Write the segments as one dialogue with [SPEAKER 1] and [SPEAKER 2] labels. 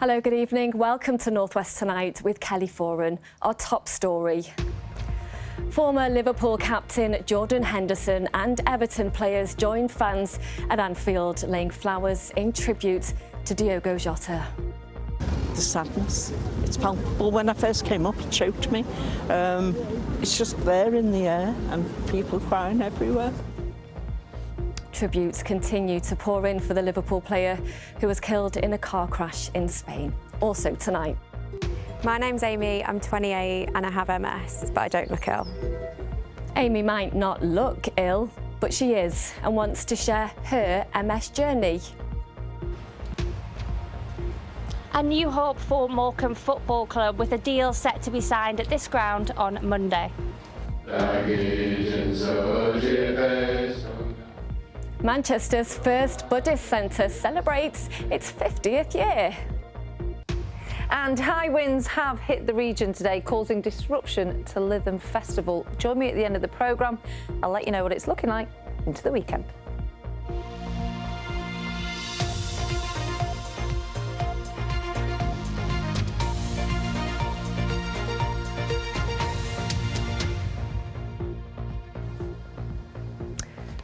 [SPEAKER 1] Hello, good evening. Welcome to North West Tonight with Kelly Foran. Our top story. Former Liverpool captain Jordan Henderson and Everton players joined fans at Anfield laying flowers in tribute to Diogo Jota.
[SPEAKER 2] The sadness, it's palpable. When I first came up, it choked me. It's just there in the air and people crying everywhere.
[SPEAKER 1] Tributes continue to pour in for the Liverpool player who was killed in a car crash in Spain. Also tonight.
[SPEAKER 3] My name's Amy, I'm 28 and I have MS, but I don't look ill.
[SPEAKER 1] Amy might not look ill, but she is and wants to share her MS journey.
[SPEAKER 4] A new hope for Morham Football Club with a deal set to be signed at this ground on Monday.
[SPEAKER 1] Manchester's first Buddhist centre celebrates its 50th year.
[SPEAKER 5] And high winds have hit the region today, causing disruption to Lytham Festival. Join me at the end of the programme. I'll let you know what it's looking like into the weekend.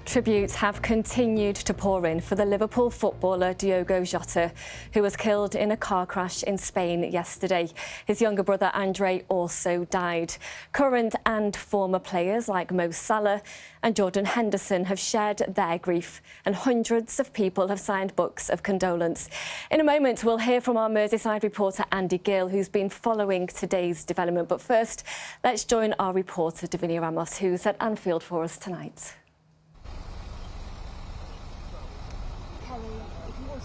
[SPEAKER 1] Tributes have continued to pour in for the Liverpool footballer Diogo Jota, who was killed in a car crash in Spain yesterday. His younger brother Andre also died. Current and former players like Mo Salah and Jordan Henderson have shared their grief, and hundreds of people have signed books of condolence. In a moment, we'll hear from our Merseyside reporter Andy Gill, who's been following today's development. But first, let's join our reporter Davinia Ramos, who's at Anfield for us tonight.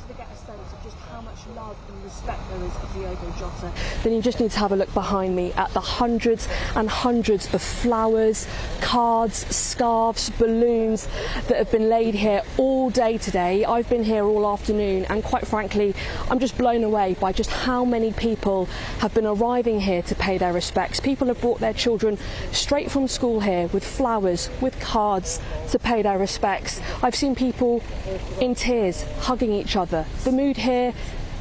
[SPEAKER 6] To get a sense of just how much love and respect there is for Diogo Jota, then you just need to have a look behind me at the hundreds and hundreds of flowers, cards, scarves, balloons that have been laid here all day today. I've been here all afternoon and quite frankly I'm just blown away by just how many people have been arriving here to pay their respects. People have brought their children straight from school here with flowers, with cards to pay their respects. I've seen people in tears hugging each other. The mood here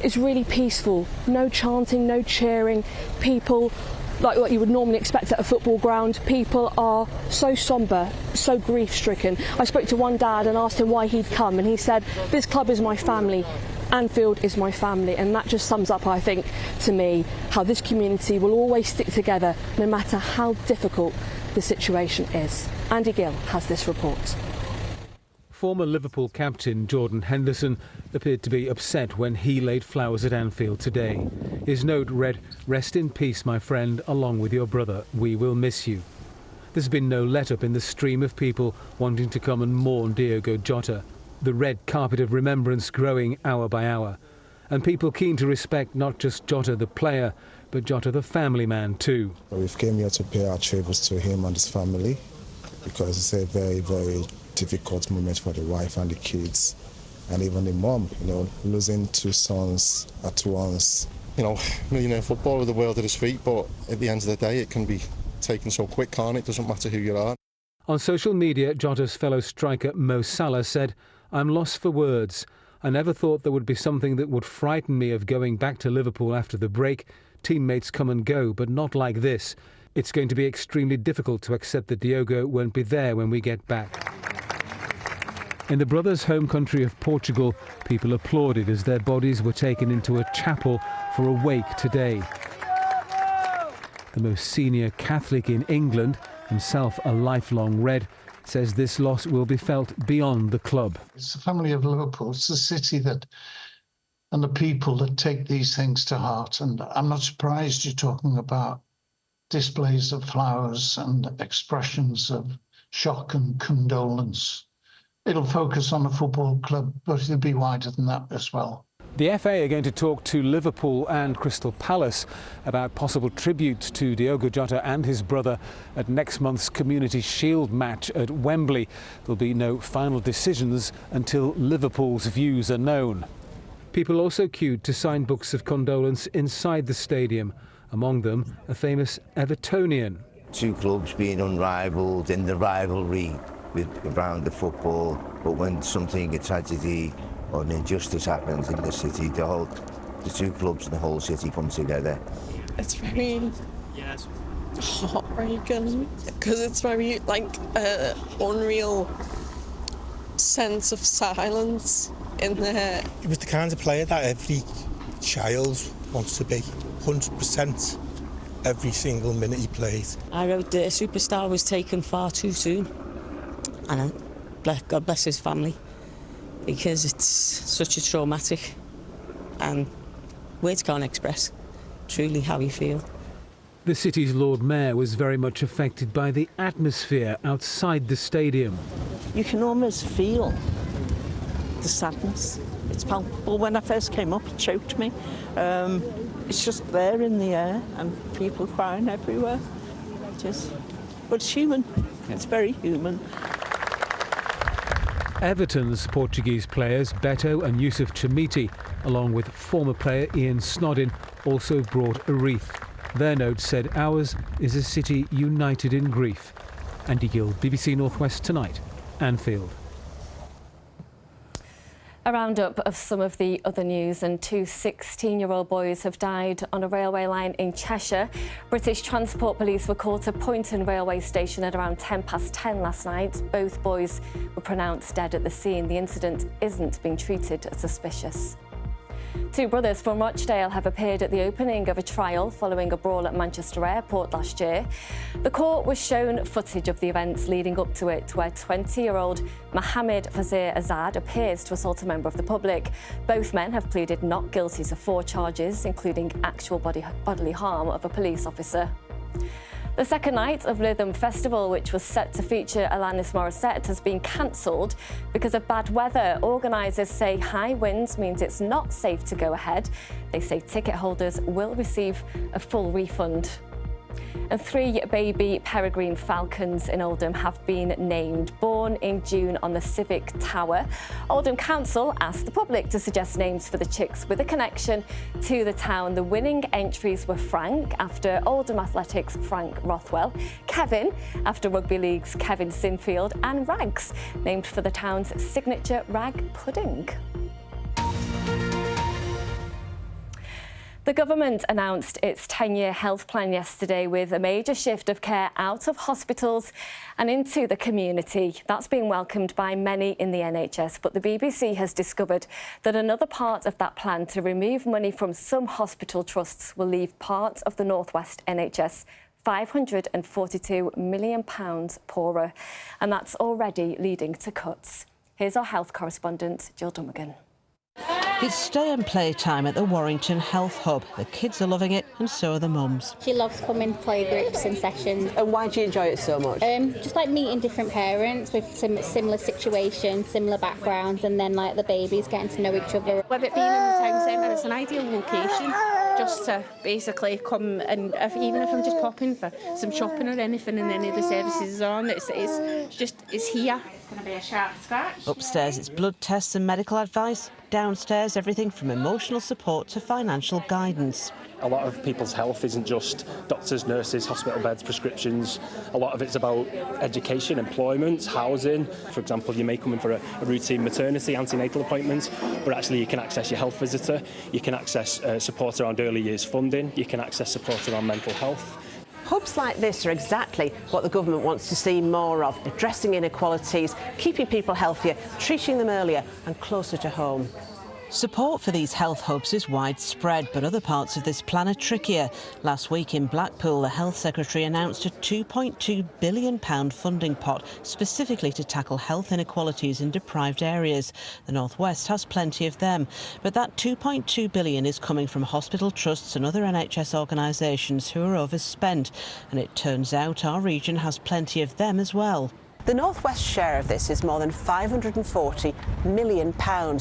[SPEAKER 6] is really peaceful. No chanting, no cheering. People, like what you would normally expect at a football ground, people are so sombre, so grief-stricken. I spoke to one dad and asked him why he'd come, and he said, "This club is my family. Anfield is my family," and that just sums up, I think, to me, how this community will always stick together no matter how difficult the situation is. Andy Gill has this report.
[SPEAKER 7] Former Liverpool captain Jordan Henderson appeared to be upset when he laid flowers at Anfield today. His note read, "Rest in peace, my friend, along with your brother. We will miss you." There's been no let-up in the stream of people wanting to come and mourn Diogo Jota, the red carpet of remembrance growing hour by hour, and people keen to respect not just Jota the player, but Jota the family man too.
[SPEAKER 8] We've came here to pay our tributes to him and his family, because it's a very, very difficult moment for the wife and the kids, and even the mom, losing two sons at once.
[SPEAKER 9] Millionaire footballer with the world at his feet, but at the end of the day it can be taken so quick, can't it? Doesn't matter who you are.
[SPEAKER 7] On social media, Jota's fellow striker Mo Salah said, "I'm lost for words. I never thought there would be something that would frighten me of going back to Liverpool after the break. Teammates come and go, but not like this. It's going to be extremely difficult to accept that Diogo won't be there when we get back." In the brothers' home country of Portugal, people applauded as their bodies were taken into a chapel for a wake today. The most senior Catholic in England, himself a lifelong Red, says this loss will be felt beyond the club.
[SPEAKER 10] It's the family of Liverpool. It's the city and the people that take these things to heart. And I'm not surprised you're talking about displays of flowers and expressions of shock and condolence. It'll focus on the football club, but it'll be wider than that as well.
[SPEAKER 7] The FA are going to talk to Liverpool and Crystal Palace about possible tributes to Diogo Jota and his brother at next month's Community Shield match at Wembley. There'll be no final decisions until Liverpool's views are known. People also queued to sign books of condolence inside the stadium, among them a famous Evertonian.
[SPEAKER 11] Two clubs being unrivaled in the rivalry around the football, but when something, a tragedy or an injustice happens in the city, the whole the two clubs and the whole city come together.
[SPEAKER 12] It's very heartbreaking because it's very unreal sense of silence in there.
[SPEAKER 13] He was the kind of player that every child wants to be, 100%, every single minute he played.
[SPEAKER 14] I wrote that a superstar was taken far too soon, and God bless his family, because it's such a traumatic, and words can't express truly how you feel.
[SPEAKER 7] The city's Lord Mayor was very much affected by the atmosphere outside the stadium.
[SPEAKER 2] You can almost feel the sadness. It's palpable. When I first came up, it choked me. It's just there in the air and people crying everywhere. But it's human. It's very human.
[SPEAKER 7] Everton's Portuguese players Beto and Yusuf Chamiti, along with former player Ian Snodin, also brought a wreath. Their note said, "Ours is a city united in grief." Andy Gill, BBC North West Tonight, Anfield.
[SPEAKER 1] A roundup of some of the other news, and two 16-year-old boys have died on a railway line in Cheshire. British Transport Police were called to Poynton railway station at around 10:10 last night. Both boys were pronounced dead at the scene. The incident isn't being treated as suspicious. Two brothers from Rochdale have appeared at the opening of a trial following a brawl at Manchester Airport last year. The court was shown footage of the events leading up to it, where 20-year-old Mohammed Fazir Azad appears to assault a member of the public. Both men have pleaded not guilty to 4 charges, including actual bodily harm of a police officer. The second night of Lytham Festival, which was set to feature Alanis Morissette, has been cancelled because of bad weather. Organisers say high winds means it's not safe to go ahead. They say ticket holders will receive a full refund. And 3 baby peregrine falcons in Oldham have been named, born in June on the Civic Tower. Oldham Council asked the public to suggest names for the chicks with a connection to the town. The winning entries were Frank, after Oldham Athletics' Frank Rothwell, Kevin, after Rugby League's Kevin Sinfield, and Rags, named for the town's signature rag pudding. The government announced its 10-year health plan yesterday, with a major shift of care out of hospitals and into the community. That's been welcomed by many in the NHS, but the BBC has discovered that another part of that plan to remove money from some hospital trusts will leave part of the North West NHS £542 million poorer, and that's already leading to cuts. Here's our health correspondent, Jill Dummigan.
[SPEAKER 15] It's stay and play time at the Warrington Health Hub. The kids are loving it, and so are the mums.
[SPEAKER 16] She loves coming to play groups and sessions.
[SPEAKER 17] And why do you enjoy it so much?
[SPEAKER 16] Just like meeting different parents with similar situations, similar backgrounds, and then like the babies getting to know each other.
[SPEAKER 18] With it being in the town centre, it's an ideal location just to basically come, and even if I'm just popping for some shopping or anything and any of the services are on, it's here. It's going to be a sharp scratch.
[SPEAKER 15] Upstairs, it's blood tests and medical advice. Downstairs, everything from emotional support to financial guidance.
[SPEAKER 19] A lot of people's health isn't just doctors, nurses, hospital beds, prescriptions. A lot of it's about education, employment, housing. For example, you may come in for a routine maternity, antenatal appointment, but actually you can access your health visitor, you can access support around early years funding, you can access support around mental health.
[SPEAKER 17] Hubs like this are exactly what the government wants to see more of, addressing inequalities, keeping people healthier, treating them earlier and closer to home.
[SPEAKER 15] Support for these health hubs is widespread, but other parts of this plan are trickier. Last week in Blackpool, the Health Secretary announced a £2.2 billion funding pot specifically to tackle health inequalities in deprived areas. The North West has plenty of them, but that £2.2 billion is coming from hospital trusts and other NHS organisations who are overspent. And it turns out our region has plenty of them as well.
[SPEAKER 17] The North West share of this is more than £540 million,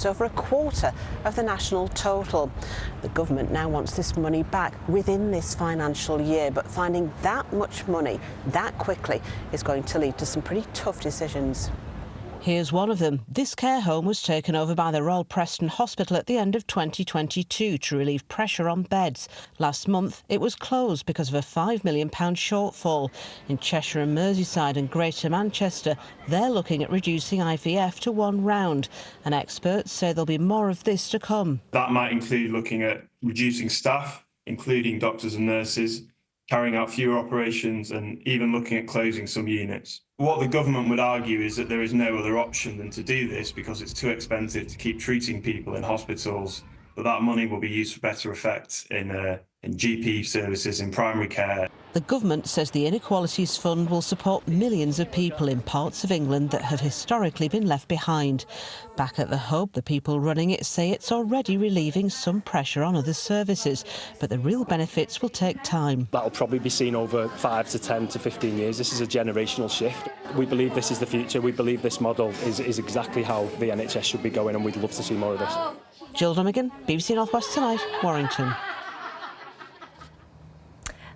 [SPEAKER 17] over a quarter of the national total. The government now wants this money back within this financial year, but finding that much money that quickly is going to lead to some pretty tough decisions.
[SPEAKER 15] Here's one of them. This care home was taken over by the Royal Preston Hospital at the end of 2022 to relieve pressure on beds. Last month, it was closed because of a £5 million shortfall. In Cheshire and Merseyside and Greater Manchester, they're looking at reducing IVF to 1 round. And experts say there'll be more of this to come.
[SPEAKER 20] That might include looking at reducing staff, including doctors and nurses, carrying out fewer operations and even looking at closing some units. What the government would argue is that there is no other option than to do this because it's too expensive to keep treating people in hospitals, but that money will be used for better effect in GP services, in primary care.
[SPEAKER 15] The government says the Inequalities Fund will support millions of people in parts of England that have historically been left behind. Back at the hub, the people running it say it's already relieving some pressure on other services, but the real benefits will take time.
[SPEAKER 19] That'll probably be seen over 5 to 10 to 15 years. This is a generational shift. We believe this is the future. We believe this model is exactly how the NHS should be going, and we'd love to see more of this.
[SPEAKER 15] Jill Dummigan, BBC North West Tonight, Warrington.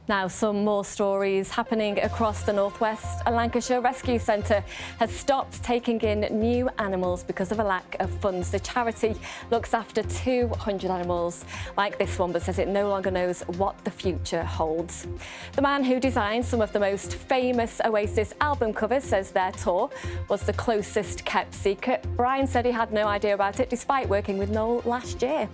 [SPEAKER 1] Now, some more stories happening across the northwest. A Lancashire rescue centre has stopped taking in new animals because of a lack of funds. The charity looks after 200 animals like this one, but says it no longer knows what the future holds. The man who designed some of the most famous Oasis album covers says their tour was the closest kept secret. Brian said he had no idea about it despite working with Noel last year.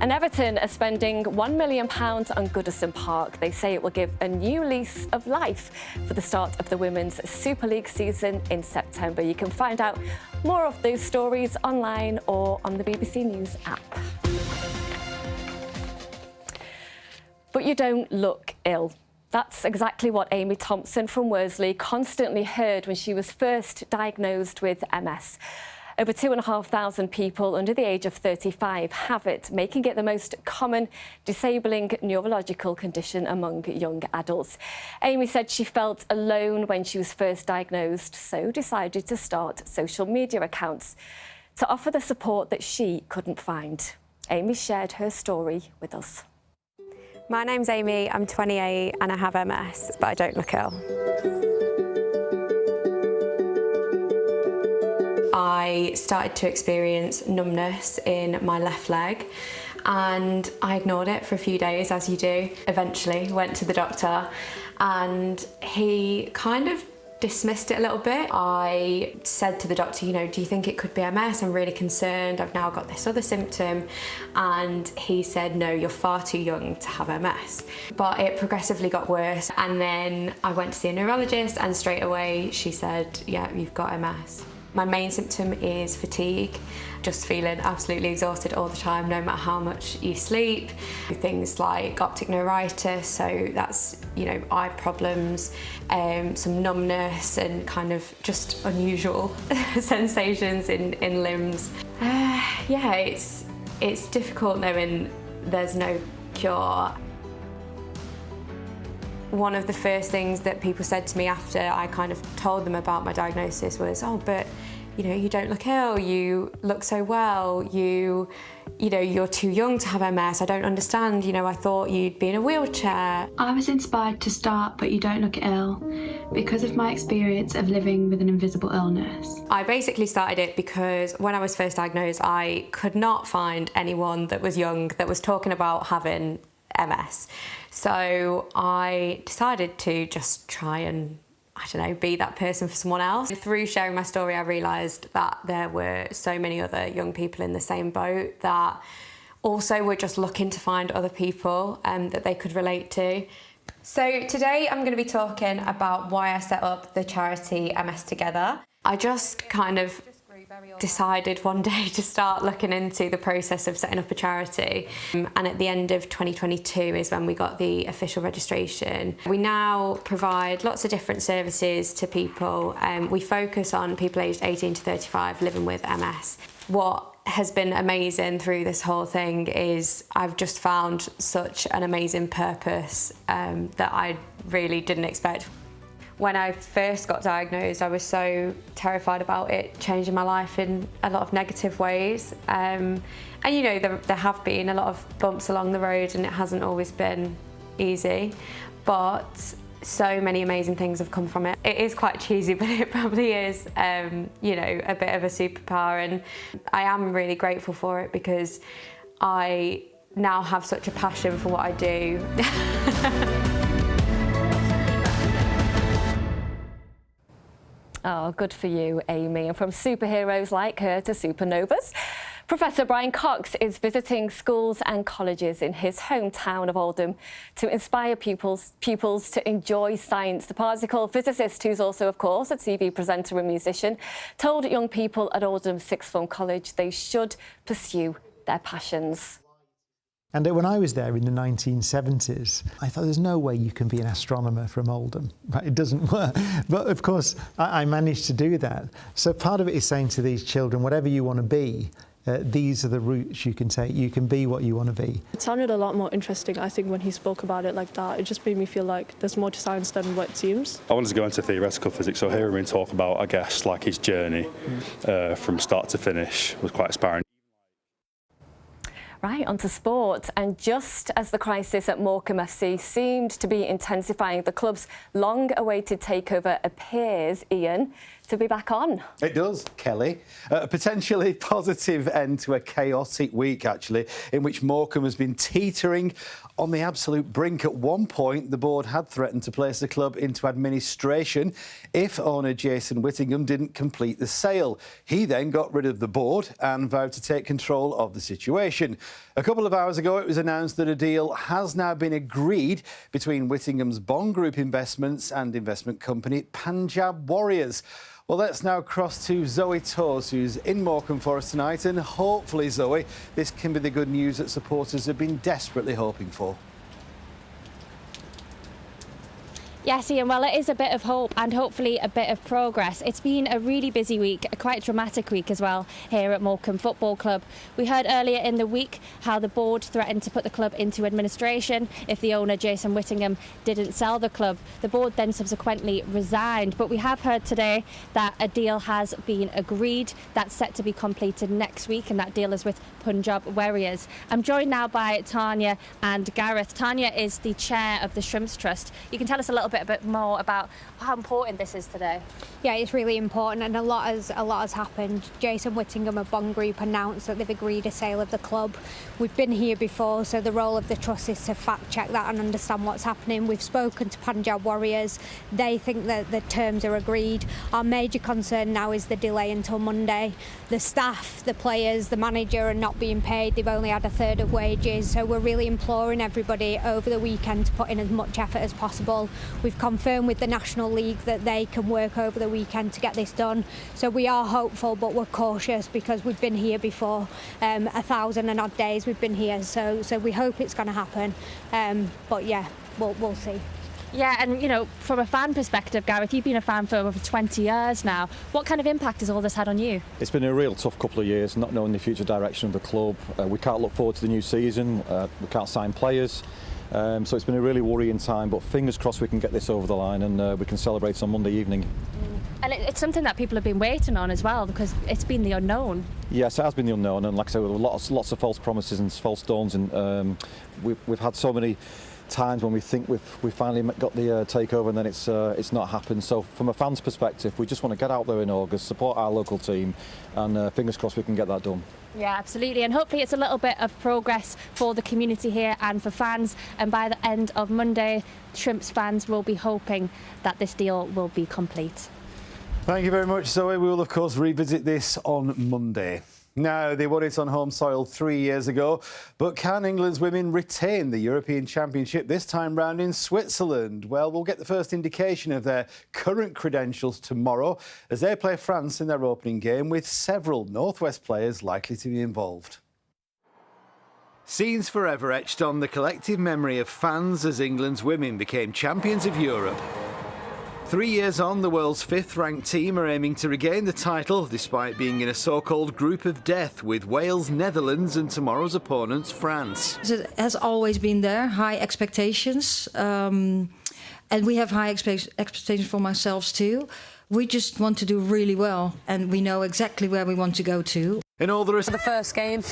[SPEAKER 1] And Everton are spending £1 million on Goodison Park. They say it will give a new lease of life for the start of the Women's Super League season in September. You can find out more of those stories online or on the BBC News app. But you don't look ill. That's exactly what Amy Thompson from Worsley constantly heard when she was first diagnosed with MS. Over 2,500 people under the age of 35 have it, making it the most common disabling neurological condition among young adults. Amy said she felt alone when she was first diagnosed, so decided to start social media accounts to offer the support that she couldn't find. Amy shared her story with us.
[SPEAKER 3] My name's Amy, I'm 28 and I have MS, but I don't look ill. I started to experience numbness in my left leg and I ignored it for a few days, as you do. Eventually went to the doctor and he kind of dismissed it a little bit. I said to the doctor, you know, do you think it could be MS? I'm really concerned. I've now got this other symptom. And he said, no, you're far too young to have MS. But it progressively got worse. And then I went to see a neurologist and straight away she said, yeah, you've got MS. My main symptom is fatigue, just feeling absolutely exhausted all the time, no matter how much you sleep. Things like optic neuritis, so that's, you know, eye problems, some numbness and kind of just unusual sensations in limbs. Yeah, it's difficult knowing there's no cure. One of the first things that people said to me after I kind of told them about my diagnosis was, oh, but you know, you don't look ill, you look so well, you know, you're too young to have MS, I don't understand, you know, I thought you'd be in a wheelchair.
[SPEAKER 21] I was inspired to start But You Don't Look Ill because of my experience of living with an invisible illness.
[SPEAKER 3] I basically started it because when I was first diagnosed, I could not find anyone that was young that was talking about having MS. So I decided to just try and, I don't know, be that person for someone else. Through sharing my story, I realised that there were so many other young people in the same boat that also were just looking to find other people that they could relate to. So today I'm going to be talking about why I set up the charity MS Together. I just kind of decided one day to start looking into the process of setting up a charity, and at the end of 2022 is when we got the official registration. We now provide lots of different services to people. We focus on people aged 18 to 35 living with MS. What has been amazing through this whole thing is I've just found such an amazing purpose that I really didn't expect. When I first got diagnosed, I was so terrified about it changing my life in a lot of negative ways. And you know, there have been a lot of bumps along the road and it hasn't always been easy. But So many amazing things have come from it. It is quite cheesy, but it probably is, you know, a bit of a superpower, and I am really grateful for it because I now have such a passion for what I do.
[SPEAKER 1] Oh, good for you, Amy. And from superheroes like her to supernovas, Professor Brian Cox is visiting schools and colleges in his hometown of Oldham to inspire pupils to enjoy science. The particle physicist, who's also, of course, a TV presenter and musician, told young people at Oldham Sixth Form College they should pursue their passions.
[SPEAKER 4] And when I was there in the 1970s, I thought there's no way you can be an astronomer from Oldham. Right? It doesn't work. But of course, I managed to do that. So part of it is saying to these children, whatever you want to be, these are the routes you can take. You can be what you want to be.
[SPEAKER 6] It sounded a lot more interesting, I think, when he spoke about it like that. It just made me feel like there's more to science than what it seems.
[SPEAKER 22] I wanted to go into theoretical physics, so hearing him talk about, I guess, like his journey from start to finish was quite inspiring.
[SPEAKER 1] Right, onto sport. And just as the crisis at Morham FC seemed to be intensifying, the club's long-awaited takeover appears, Ian, to be back on.
[SPEAKER 23] It does, Kelly. A potentially positive end to a chaotic week, actually, in which Morham has been teetering on the absolute brink. At one point, the board had threatened to place the club into administration if owner Jason Whittingham didn't complete the sale. He then got rid of the board and vowed to take control of the situation. A couple of hours ago, it was announced that a deal has now been agreed between Whittingham's Bond Group Investments and investment company Punjab Warriors. Well, let's now cross to Zoe Toes, who's in Morham for us tonight, and hopefully, Zoe, this can be the good news that supporters have been desperately hoping for.
[SPEAKER 24] Yes, Ian, well, it is a bit of hope and hopefully a bit of progress. It's been a really busy week, a quite dramatic week as well here at Morham Football Club. We heard earlier in the week how the board threatened to put the club into administration if the owner, Jason Whittingham, didn't sell the club. The board then subsequently resigned, but we have heard today that a deal has been agreed. That's set to be completed next week, and that deal is with Punjab Warriors. I'm joined now by Tanya and Gareth. Tanya is the chair of the Shrimps Trust. You can tell us a bit more about how important this is today.
[SPEAKER 25] Yeah, it's really important, and a lot has happened. Jason Whittingham of Bond Group announced that they've agreed a sale of the club. We've been here before, so the role of the trust is to fact check that and understand what's happening. We've spoken to Punjab Warriors. They think that the terms are agreed. Our major concern now is the delay until Monday. The staff, the players, the manager are not being paid. They've only had a third of wages, so we're really imploring everybody over the weekend to put in as much effort as possible. We've confirmed with the National League that they can work over the weekend to get this done. So we are hopeful, but we're cautious because we've been here before. 1,000 and odd days we've been here, so we hope it's going to happen. But yeah, we'll see.
[SPEAKER 24] Yeah, and you know, from a fan perspective, Gareth, you've been a fan for over 20 years now. What kind of impact has all this had on you?
[SPEAKER 22] It's been a real tough couple of years, not knowing the future direction of the club. We can't look forward to the new season. We can't sign players. So it's been a really worrying time, but fingers crossed we can get this over the line and we can celebrate on Monday evening.
[SPEAKER 24] And it's something that people have been waiting on as well, because it's been the unknown.
[SPEAKER 22] Yes, it has been the unknown, and like I said, with lots of false promises and false dawns, and we've had so many times when we think we've finally got the takeover, and then it's not happened. So from a fan's perspective, we just want to get out there in August, support our local team, and fingers crossed we can get that done.
[SPEAKER 24] Yeah, absolutely, and hopefully it's a little bit of progress for the community here and for fans, and by the end of Monday, Shrimps fans will be hoping that this deal will be complete.
[SPEAKER 23] Thank you very much, Zoe. We will, of course, revisit this on Monday. Now, they won it on home soil 3 years ago, but can England's women retain the European Championship this time round in Switzerland? Well, we'll get the first indication of their current credentials tomorrow as they play France in their opening game, with several North West players likely to be involved. Scenes forever etched on the collective memory of fans as England's women became champions of Europe. 3 years on, the world's fifth-ranked team are aiming to regain the title, despite being in a so-called group of death with Wales, Netherlands and tomorrow's opponents, France.
[SPEAKER 26] It has always been there, high expectations, and we have high expectations for ourselves too. We just want to do really well, and we know exactly where we want to go to.
[SPEAKER 23] In all there is
[SPEAKER 27] the first game,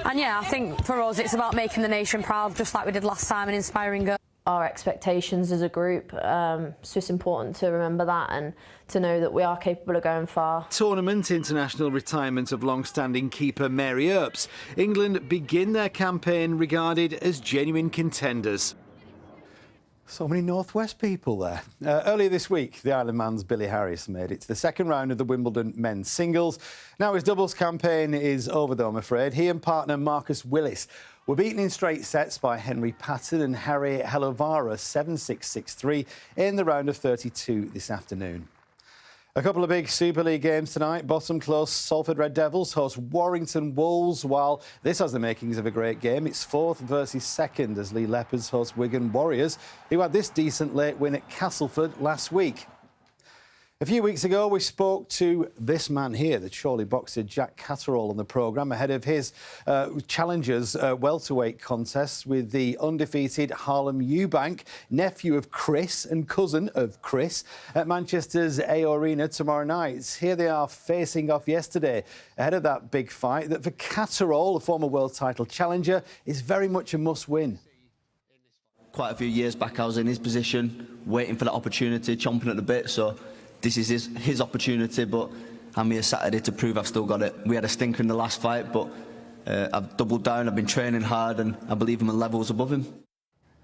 [SPEAKER 27] and yeah, I think for us it's about making the nation proud, just like we did last time, and inspiring girls.
[SPEAKER 5] our expectations as a group. So it's important to remember that and to know that we are capable of going far.
[SPEAKER 23] Tournament international retirement of long-standing keeper Mary Earps. England begin their campaign regarded as genuine contenders. So many Northwest people there. Earlier this week, the Isle of Man's Billy Harris made it to the second round of the Wimbledon men's singles. Now his doubles campaign is over, though, I'm afraid. He and partner Marcus Willis were beaten in straight sets by Henry Patton and Harry Helovara 7-6, 6-3 in the round of 32 this afternoon. A couple of big Super League games tonight. Bottom close, Salford Red Devils host Warrington Wolves, while this has the makings of a great game. It's 4th versus 2nd as Lee Leopards host Wigan Warriors, who had this decent late win at Castleford last week. A few weeks ago, we spoke to this man here, the Chorley boxer Jack Catterall, on the programme ahead of his Challengers welterweight contest with the undefeated Harlem Eubank, nephew of Chris and cousin of Chris, at Manchester's AO Arena tomorrow night. Here they are facing off yesterday ahead of that big fight that for Catterall, a former world title challenger, is very much a must-win.
[SPEAKER 8] Quite a few years back, I was in his position, waiting for that opportunity, chomping at the bit, so this is his opportunity, but I'm here Saturday to prove I've still got it. We had a stinker in the last fight, but I've doubled down, I've been training hard, and I believe I'm a levels above him.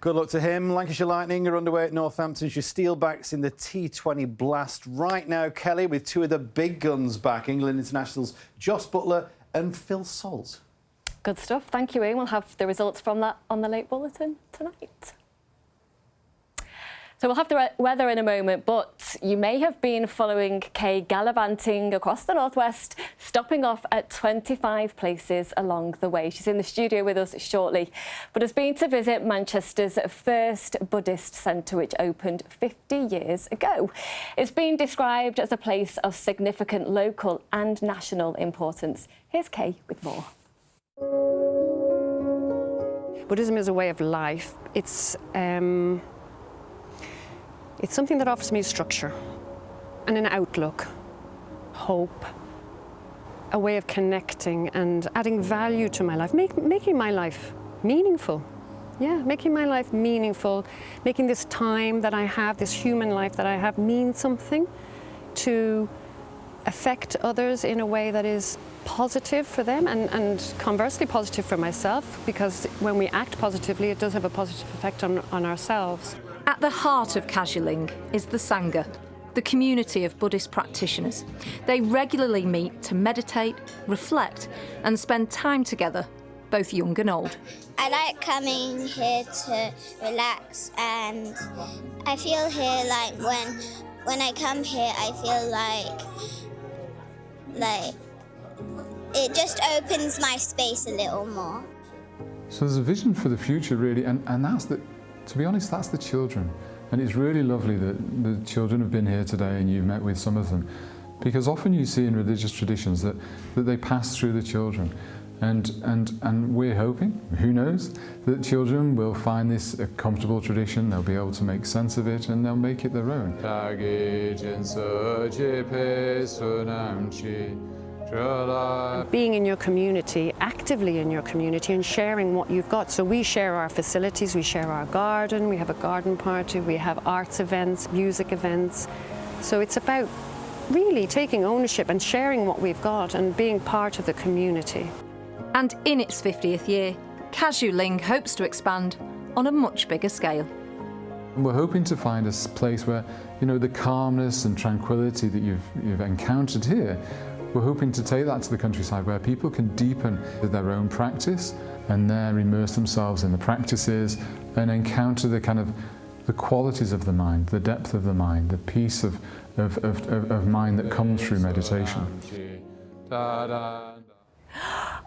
[SPEAKER 23] Good luck to him. Lancashire Lightning are underway at Northamptonshire Steelbacks in the T20 Blast right now, Kelly, with two of the big guns back, England internationals Joss Butler and Phil Salt.
[SPEAKER 1] Good stuff. Thank you, Ian. We'll have the results from that on the late bulletin tonight. So we'll have the weather in a moment, but you may have been following Kay gallivanting across the northwest, stopping off at 25 places along the way. She's in the studio with us shortly, but has been to visit Manchester's first Buddhist centre, which opened 50 years ago. It's been described as a place of significant local and national importance. Here's Kay with more.
[SPEAKER 9] Buddhism is a way of life. It's something that offers me structure and an outlook, hope, a way of connecting and adding value to my life, making my life meaningful. Yeah, making my life meaningful, making this time that I have, this human life that I have, mean something, to affect others in a way that is positive for them and conversely positive for myself, because when we act positively, it does have a positive effect on ourselves.
[SPEAKER 10] At the heart of Kagyu is the Sangha, the community of Buddhist practitioners. They regularly meet to meditate, reflect and spend time together, both young and old.
[SPEAKER 11] I like coming here to relax, and I feel here like when I come here I feel like it just opens my space a little more.
[SPEAKER 12] So there's a vision for the future really, and that's the, to be honest, that's the children. And it's really lovely that the children have been here today and you've met with some of them, because often you see in religious traditions that they pass through the children. And we're hoping, who knows, that children will find this a comfortable tradition, they'll be able to make sense of it and they'll make it their own.
[SPEAKER 9] Being in your community, actively in your community and sharing what you've got. So we share our facilities, we share our garden, we have a garden party, we have arts events, music events. So it's about really taking ownership and sharing what we've got and being part of the community.
[SPEAKER 10] And in its 50th year, Kagyu hopes to expand on a much bigger scale.
[SPEAKER 12] And we're hoping to find a place where, you know, the calmness and tranquility that you've encountered here, we're hoping to take that to the countryside where people can deepen their own practice and there immerse themselves in the practices and encounter the kind of the qualities of the mind, the depth of the mind, the peace of mind that comes through meditation.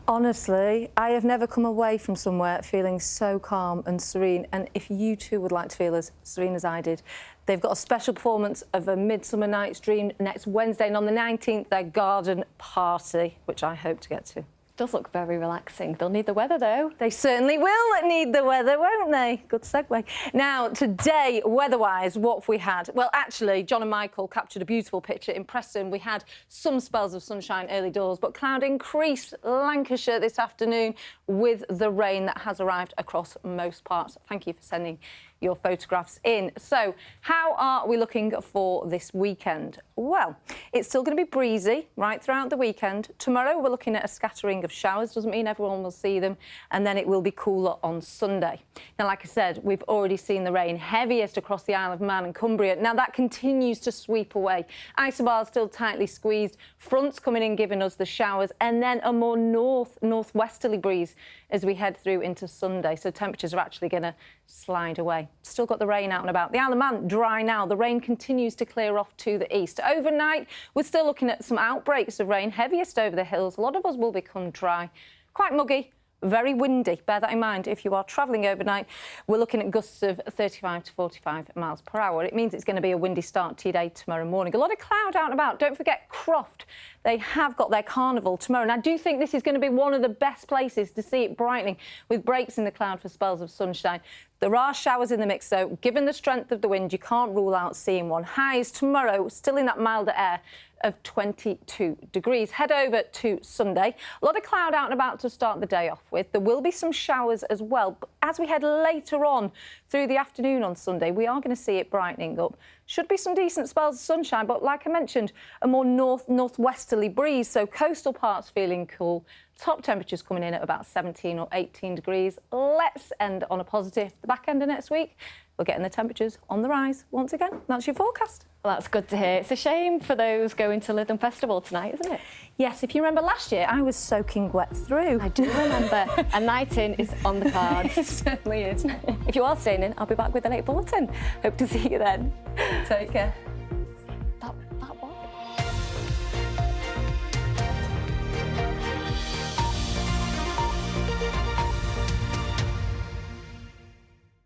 [SPEAKER 27] Honestly, I have never come away from somewhere feeling so calm and serene, and if you too would like to feel as serene as I did, they've got a special performance of A Midsummer Night's Dream next Wednesday, and on the 19th their garden party, which I hope to get to.
[SPEAKER 1] Does look very relaxing. They'll need the weather though.
[SPEAKER 27] They certainly will need the weather, won't they? Good segue. Now, today, weather-wise, what have we had? Well, actually, John and Michael captured a beautiful picture in Preston. We had some spells of sunshine early doors, but cloud increased Lancashire this afternoon with the rain that has arrived across most parts. Thank you for sending your photographs in. So how are we looking for this weekend? Well, it's still going to be breezy right throughout the weekend. Tomorrow we're looking at a scattering of showers. Doesn't mean everyone will see them. And then it will be cooler on Sunday. Now, like I said, we've already seen the rain heaviest across the Isle of Man and Cumbria. Now that continues to sweep away. Isobars still tightly squeezed. Fronts coming in giving us the showers, and then a more northwesterly breeze as we head through into Sunday. So temperatures are actually going to slide away. Still got the rain out and about. The Isle of Man dry now. The rain continues to clear off to the east. Overnight, we're still looking at some outbreaks of rain, heaviest over the hills. A lot of us will become dry. Quite muggy. Very windy. Bear that in mind if you are travelling overnight. We're looking at gusts of 35 to 45 miles per hour. It means it's going to be a windy start to your day tomorrow morning. A lot of cloud out and about. Don't forget Croft. They have got their carnival tomorrow. And I do think this is going to be one of the best places to see it brightening with breaks in the cloud for spells of sunshine. There are showers in the mix, though. Given the strength of the wind, you can't rule out seeing one. Highs tomorrow, still in that milder air of 22 degrees. Head over to Sunday. A lot of cloud out and about to start the day off with. There will be some showers as well. But as we head later on through the afternoon on Sunday, we are going to see it brightening up. Should be some decent spells of sunshine, but like I mentioned, a more northwesterly breeze, so coastal parts feeling cool. Top temperatures coming in at about 17 or 18 degrees. Let's end on a positive. The back end of next week, we're getting the temperatures on the rise once again. That's your forecast.
[SPEAKER 1] Well, that's good to hear. It's a shame for those going to Lytham Festival tonight, isn't it?
[SPEAKER 27] Yes, if you remember last year, I was soaking wet through.
[SPEAKER 1] I do remember. A night in is on the cards.
[SPEAKER 27] It certainly is.
[SPEAKER 1] If you are staying in, I'll be back with a late bulletin. Hope to see you then.
[SPEAKER 27] Take care.